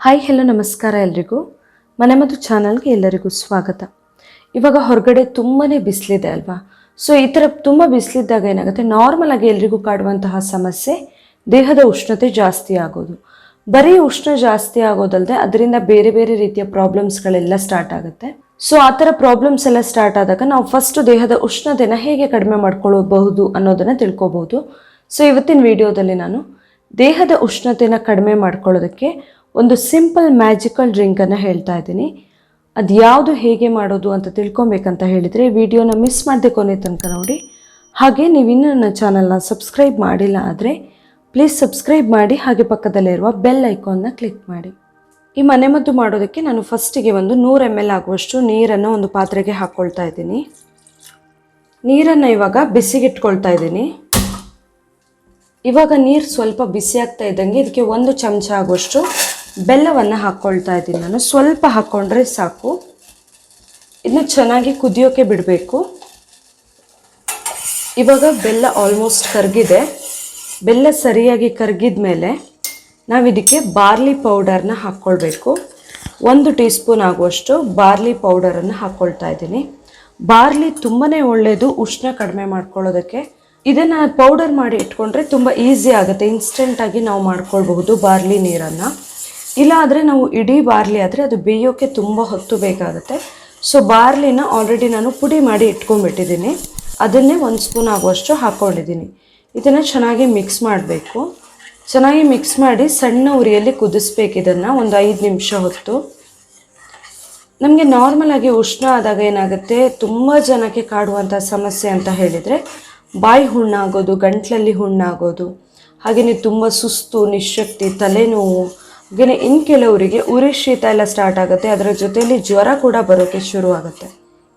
Hi hello ನಮಸ್ಕಾರ ಎಲ್ರಿಗೂ ManeMaddhu ಚಾನಲ್ಗೆ ಎಲ್ಲರಿಗೂ ಸ್ವಾಗತ. ಇವಾಗ ಹೊರಗಡೆ ತುಂಬಾ ಬಿಸಿಲಿದೆ ಅಲ್ವಾ. ಸೊ ಈ ಥರ ತುಂಬ ಬಿಸಿಲಿದ್ದಾಗ ಏನಾಗುತ್ತೆ, ನಾರ್ಮಲ್ ಆಗಿ ಎಲ್ರಿಗೂ ಕಾಡುವಂತಹ ಸಮಸ್ಯೆ ದೇಹದ ಉಷ್ಣತೆ ಜಾಸ್ತಿ ಆಗೋದು. ಬರೀ ಉಷ್ಣ ಜಾಸ್ತಿ ಆಗೋದಲ್ಲದೆ ಅದರಿಂದ ಬೇರೆ ಬೇರೆ ರೀತಿಯ ಪ್ರಾಬ್ಲಮ್ಸ್ಗಳೆಲ್ಲ ಸ್ಟಾರ್ಟ್ ಆಗುತ್ತೆ. ಸೊ ಆ ಥರ ಪ್ರಾಬ್ಲಮ್ಸ್ ಎಲ್ಲ ಸ್ಟಾರ್ಟ್ ಆದಾಗ ನಾವು ಫಸ್ಟ್ ದೇಹದ ಉಷ್ಣತೆನ ಹೇಗೆ ಕಡಿಮೆ ಮಾಡ್ಕೊಳ್ಳಬಹುದು ಅನ್ನೋದನ್ನು ತಿಳ್ಕೊಬಹುದು. ಸೊ ಇವತ್ತಿನ ವಿಡಿಯೋದಲ್ಲಿ ನಾನು ದೇಹದ ಉಷ್ಣತೆನ ಕಡಿಮೆ ಮಾಡ್ಕೊಳ್ಳೋದಕ್ಕೆ ಒಂದು ಸಿಂಪಲ್ ಮ್ಯಾಜಿಕಲ್ ಡ್ರಿಂಕನ್ನು ಹೇಳ್ತಾ ಇದ್ದೀನಿ. ಅದು ಯಾವುದು ಹೇಗೆ ಮಾಡೋದು ಅಂತ ತಿಳ್ಕೊಬೇಕಂತ ಹೇಳಿದರೆ ವಿಡಿಯೋನ ಮಿಸ್ ಮಾಡದೆ ಕೊನೆ ತನಕ ನೋಡಿ. ಹಾಗೆ ನೀವು ಇನ್ನೂ ನನ್ನ ಚಾನಲ್ನ ಸಬ್ಸ್ಕ್ರೈಬ್ ಮಾಡಿಲ್ಲ ಆದರೆ ಪ್ಲೀಸ್ ಸಬ್ಸ್ಕ್ರೈಬ್ ಮಾಡಿ, ಹಾಗೆ ಪಕ್ಕದಲ್ಲಿರುವ ಬೆಲ್ ಐಕಾನ್ನ ಕ್ಲಿಕ್ ಮಾಡಿ. ಈ ಮನೆಮದ್ದು ಮಾಡೋದಕ್ಕೆ ನಾನು ಫಸ್ಟಿಗೆ ಒಂದು 100 ml ಆಗುವಷ್ಟು ನೀರನ್ನು ಒಂದು ಪಾತ್ರೆಗೆ ಹಾಕ್ಕೊಳ್ತಾ ಇದ್ದೀನಿ. ನೀರನ್ನು ಇವಾಗ ಬಿಸಿಗಿಟ್ಕೊಳ್ತಾ ಇದ್ದೀನಿ. ಇವಾಗ ನೀರು ಸ್ವಲ್ಪ ಬಿಸಿ ಆಗ್ತಾ ಇದ್ದಂಗೆ ಇದಕ್ಕೆ 1 ಚಮಚ ಆಗುವಷ್ಟು ಬೆಲ್ಲವನ್ನು ಹಾಕ್ಕೊಳ್ತಾ ಇದ್ದೀನಿ. ನಾನು ಸ್ವಲ್ಪ ಹಾಕ್ಕೊಂಡ್ರೆ ಸಾಕು. ಇದನ್ನ ಚೆನ್ನಾಗಿ ಕುದಿಯೋಕೆ ಬಿಡಬೇಕು. ಇವಾಗ ಬೆಲ್ಲ ಆಲ್ಮೋಸ್ಟ್ ಕರಗಿದೆ. ಬೆಲ್ಲ ಸರಿಯಾಗಿ ಕರಗಿದ ಮೇಲೆ ನಾವು ಇದಕ್ಕೆ ಬಾರ್ಲಿ ಪೌಡರ್ನ ಹಾಕ್ಕೊಳ್ಬೇಕು. 1 ಟೀ ಸ್ಪೂನ್ ಆಗುವಷ್ಟು ಬಾರ್ಲಿ ಪೌಡರನ್ನು ಹಾಕ್ಕೊಳ್ತಾ ಇದ್ದೀನಿ. ಬಾರ್ಲಿ ತುಂಬಾ ಒಳ್ಳೆಯದು ಉಷ್ಣ ಕಡಿಮೆ ಮಾಡ್ಕೊಳ್ಳೋದಕ್ಕೆ. ಇದನ್ನು ಪೌಡರ್ ಮಾಡಿ ಇಟ್ಕೊಂಡ್ರೆ ತುಂಬ ಈಸಿ ಆಗುತ್ತೆ. ಇನ್ಸ್ಟೆಂಟಾಗಿ ನಾವು ಮಾಡ್ಕೊಳ್ಬಹುದು ಬಾರ್ಲಿ ನೀರನ್ನು. ಇಲ್ಲ ಆದರೆ ನಾವು ಇಡೀ ಬಾರ್ಲಿ ಆದರೆ ಅದು ಬೇಯೋಕ್ಕೆ ತುಂಬ ಹೊತ್ತು ಬೇಕಾಗುತ್ತೆ. ಸೊ ಬಾರ್ಲಿನ ಆಲ್ರೆಡಿ ನಾನು ಪುಡಿ ಮಾಡಿ ಇಟ್ಕೊಂಡ್ಬಿಟ್ಟಿದ್ದೀನಿ. ಅದನ್ನೇ 1 ಸ್ಪೂನ್ ಆಗುವಷ್ಟು ಹಾಕ್ಕೊಂಡಿದ್ದೀನಿ. ಇದನ್ನು ಚೆನ್ನಾಗಿ ಮಿಕ್ಸ್ ಮಾಡಬೇಕು. ಚೆನ್ನಾಗಿ ಮಿಕ್ಸ್ ಮಾಡಿ ಸಣ್ಣ ಉರಿಯಲ್ಲಿ ಕುದಿಸ್ಬೇಕು. ಇದನ್ನು ಒಂದು 5 ನಿಮಿಷ ಹೊತ್ತು. ನಮಗೆ ನಾರ್ಮಲ್ ಆಗಿ ಉಷ್ಣ ಆದಾಗ ಏನಾಗುತ್ತೆ, ತುಂಬ ಜನಕ್ಕೆ ಕಾಡುವಂಥ ಸಮಸ್ಯೆ ಅಂತ ಹೇಳಿದರೆ ಬಾಯಿ ಹುಣ್ಣಾಗೋದು, ಗಂಟ್ಲಲ್ಲಿ ಹುಣ್ಣಾಗೋದು, ಹಾಗೆಯೇ ತುಂಬ ಸುಸ್ತು, ನಿಶಕ್ತಿ, ತಲೆನೋವು, ಹಾಗೆಯೇ ಇನ್ನು ಕೆಲವರಿಗೆ ಉರಿ ಶೀತ ಎಲ್ಲ ಸ್ಟಾರ್ಟ್ ಆಗುತ್ತೆ. ಅದರ ಜೊತೆಯಲ್ಲಿ ಜ್ವರ ಕೂಡ ಬರೋಕ್ಕೆ ಶುರು ಆಗುತ್ತೆ.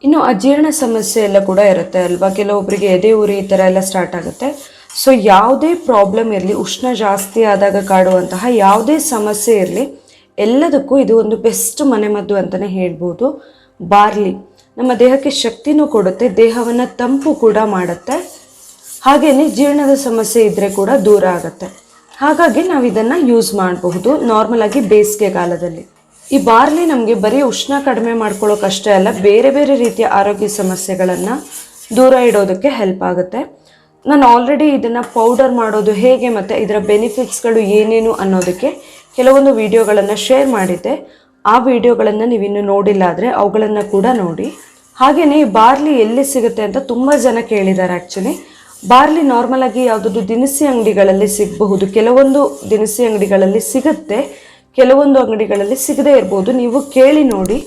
ಇನ್ನು ಅಜೀರ್ಣ ಸಮಸ್ಯೆ ಎಲ್ಲ ಕೂಡ ಇರುತ್ತೆ ಅಲ್ವಾ. ಕೆಲವೊಬ್ಬರಿಗೆ ಎದೆ ಉರಿ ಈ ಥರ ಎಲ್ಲ ಸ್ಟಾರ್ಟ್ ಆಗುತ್ತೆ. ಸೊ ಯಾವುದೇ ಪ್ರಾಬ್ಲಮ್ ಇರಲಿ, ಉಷ್ಣ ಜಾಸ್ತಿ ಆದಾಗ ಕಾಡುವಂತಹ ಯಾವುದೇ ಸಮಸ್ಯೆ ಇರಲಿ, ಎಲ್ಲದಕ್ಕೂ ಇದು ಒಂದು ಬೆಸ್ಟ್ ಮನೆಮದ್ದು ಅಂತಲೇ ಹೇಳ್ಬೋದು. ಬಾರ್ಲಿ ನಮ್ಮ ದೇಹಕ್ಕೆ ಶಕ್ತಿನೂ ಕೊಡುತ್ತೆ, ದೇಹವನ್ನು ತಂಪು ಕೂಡ ಮಾಡುತ್ತೆ, ಹಾಗೆಯೇ ಜೀರ್ಣದ ಸಮಸ್ಯೆ ಇದ್ದರೆ ಕೂಡ ದೂರ ಆಗುತ್ತೆ. ಹಾಗಾಗಿ ನಾವು ಇದನ್ನು ಯೂಸ್ ಮಾಡಬಹುದು ನಾರ್ಮಲ್ ಆಗಿ ಬೇಸಿಗೆ ಕಾಲದಲ್ಲಿ. ಈ ಬಾರ್ಲಿ ನಮಗೆ ಬರೀ ಉಷ್ಣ ಕಡಿಮೆ ಮಾಡ್ಕೊಳ್ಳೋಕ್ಕಷ್ಟೇ ಅಲ್ಲ, ಬೇರೆ ಬೇರೆ ರೀತಿಯ ಆರೋಗ್ಯ ಸಮಸ್ಯೆಗಳನ್ನು ದೂರ ಇಡೋದಕ್ಕೆ ಹೆಲ್ಪ್ ಆಗುತ್ತೆ. ನಾನು ಆಲ್ರೆಡಿ ಇದನ್ನು ಪೌಡರ್ ಮಾಡೋದು ಹೇಗೆ ಮತ್ತು ಇದರ ಬೆನಿಫಿಟ್ಸ್ಗಳು ಏನೇನು ಅನ್ನೋದಕ್ಕೆ ಕೆಲವೊಂದು ವಿಡಿಯೋಗಳನ್ನು ಶೇರ್ ಮಾಡಿದ್ದೆ. ಆ ವಿಡಿಯೋಗಳನ್ನು ನೀವಿನ್ನೂ ನೋಡಿಲ್ಲ ಆದರೆ ಅವುಗಳನ್ನು ಕೂಡ ನೋಡಿ. ಹಾಗೆಯೇ ಬಾರ್ಲಿ ಎಲ್ಲಿ ಸಿಗುತ್ತೆ ಅಂತ ತುಂಬ ಜನ ಕೇಳಿದ್ದಾರೆ. ಆ್ಯಕ್ಚುಲಿ ಬಾರ್ಲಿ ನಾರ್ಮಲ್ ಆಗಿ ಯಾವುದಾದ್ರು ದಿನಸಿ ಅಂಗಡಿಗಳಲ್ಲಿ ಸಿಗಬಹುದು. ಕೆಲವೊಂದು ದಿನಸಿ ಅಂಗಡಿಗಳಲ್ಲಿ ಸಿಗುತ್ತೆ, ಕೆಲವೊಂದು ಅಂಗಡಿಗಳಲ್ಲಿ ಸಿಗದೇ ಇರ್ಬೋದು. ನೀವು ಕೇಳಿ ನೋಡಿ.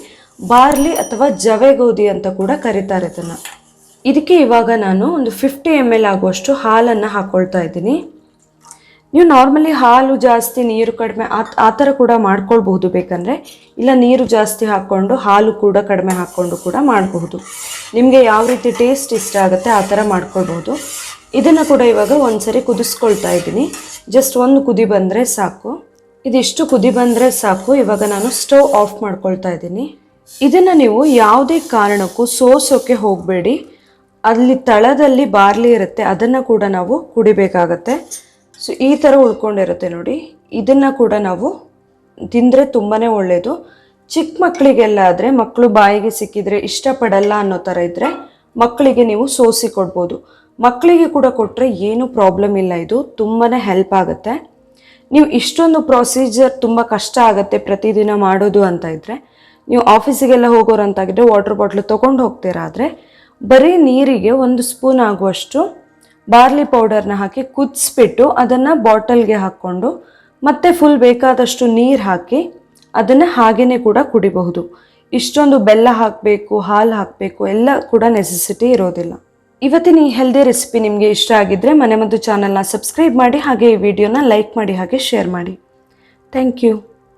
ಬಾರ್ಲಿ ಅಥವಾ ಜವೆಗೋಧಿ ಅಂತ ಕೂಡ ಕರೀತಾರೆ ಇದನ್ನು. ಇದಕ್ಕೆ ಇವಾಗ ನಾನು ಒಂದು 50 ml ಆಗುವಷ್ಟು ಹಾಲನ್ನು ಹಾಕ್ಕೊಳ್ತಾ ಇದ್ದೀನಿ. ನೀವು ನಾರ್ಮಲಿ ಹಾಲು ಜಾಸ್ತಿ ನೀರು ಕಡಿಮೆ ಆ ಥರ ಕೂಡ ಮಾಡ್ಕೊಳ್ಬಹುದು ಬೇಕಂದರೆ. ಇಲ್ಲ ನೀರು ಜಾಸ್ತಿ ಹಾಕ್ಕೊಂಡು ಹಾಲು ಕೂಡ ಕಡಿಮೆ ಹಾಕ್ಕೊಂಡು ಕೂಡ ಮಾಡಬಹುದು. ನಿಮಗೆ ಯಾವ ರೀತಿ ಟೇಸ್ಟ್ ಇಷ್ಟ ಆಗುತ್ತೆ ಆ ಥರ ಮಾಡ್ಕೊಳ್ಬಹುದು. ಇದನ್ನು ಕೂಡ ಇವಾಗ ಒಂದ್ಸರಿ ಕುದಿಸ್ಕೊಳ್ತಾ ಇದ್ದೀನಿ. ಜಸ್ಟ್ 1 ಕುದಿ ಬಂದರೆ ಸಾಕು. ಇದಿಷ್ಟು ಕುದಿ ಬಂದರೆ ಸಾಕು. ಇವಾಗ ನಾನು ಸ್ಟವ್ ಆಫ್ ಮಾಡ್ಕೊಳ್ತಾ ಇದ್ದೀನಿ. ಇದನ್ನು ನೀವು ಯಾವುದೇ ಕಾರಣಕ್ಕೂ ಸೋಸೋಕ್ಕೆ ಹೋಗಬೇಡಿ. ಅಲ್ಲಿ ತಳದಲ್ಲಿ ಬಾರ್ಲಿ ಇರುತ್ತೆ, ಅದನ್ನು ಕೂಡ ನಾವು ಕುಡಿಬೇಕಾಗತ್ತೆ. ಸೊ ಈ ಥರ ಉಳ್ಕೊಂಡಿರುತ್ತೆ ನೋಡಿ. ಇದನ್ನು ಕೂಡ ನಾವು ತಿಂದರೆ ತುಂಬಾ ಒಳ್ಳೆಯದು. ಚಿಕ್ಕ ಮಕ್ಕಳಿಗೆಲ್ಲ ಆದರೆ, ಮಕ್ಕಳು ಬಾಯಿಗೆ ಸಿಕ್ಕಿದರೆ ಇಷ್ಟಪಡಲ್ಲ ಅನ್ನೋ ಥರ ಇದ್ದರೆ ಮಕ್ಕಳಿಗೆ ನೀವು ಸೋಸಿ ಕೊಡ್ಬೋದು. ಮಕ್ಕಳಿಗೆ ಕೂಡ ಕೊಟ್ಟರೆ ಏನೂ ಪ್ರಾಬ್ಲಮ್ ಇಲ್ಲ. ಇದು ತುಂಬಾ ಹೆಲ್ಪ್ ಆಗುತ್ತೆ. ನೀವು ಇಷ್ಟೊಂದು ಪ್ರೊಸೀಜರ್ ತುಂಬ ಕಷ್ಟ ಆಗುತ್ತೆ ಪ್ರತಿದಿನ ಮಾಡೋದು ಅಂತ ಇದ್ದರೆ, ನೀವು ಆಫೀಸಿಗೆಲ್ಲ ಹೋಗೋರು ಅಂತಾಗಿದ್ದರೆ ವಾಟರ್ ಬಾಟ್ಲು ತೊಗೊಂಡು ಹೋಗ್ತೀರಾ ಆದರೆ ಬರೀ ನೀರಿಗೆ 1 ಸ್ಪೂನ್ ಆಗುವಷ್ಟು ಬಾರ್ಲಿ ಪೌಡರ್ನ ಹಾಕಿ ಕುದಿಸ್ಬಿಟ್ಟು ಅದನ್ನು ಬಾಟಲ್ಗೆ ಹಾಕ್ಕೊಂಡು ಮತ್ತೆ ಫುಲ್ ಬೇಕಾದಷ್ಟು ನೀರು ಹಾಕಿ ಅದನ್ನು ಹಾಗೇ ಕೂಡ ಕುಡಿಬಹುದು. ಇಷ್ಟೊಂದು ಬೆಲ್ಲ ಹಾಕಬೇಕು, ಹಾಲು ಹಾಕಬೇಕು ಎಲ್ಲ ಕೂಡ ನೆಸೆಸಿಟಿ ಇರೋದಿಲ್ಲ. ಇವತ್ತಿನ ಈ ಹೆಲ್ದಿ ರೆಸಿಪಿ ನಿಮಗೆ ಇಷ್ಟ ಆಗಿದ್ದರೆ ಮನೆಮದ್ದು ಚಾನಲ್ನ ಸಬ್ಸ್ಕ್ರೈಬ್ ಮಾಡಿ, ಹಾಗೆ ಈ ವಿಡಿಯೋನ ಲೈಕ್ ಮಾಡಿ, ಹಾಗೆ ಶೇರ್ ಮಾಡಿ. Thank you.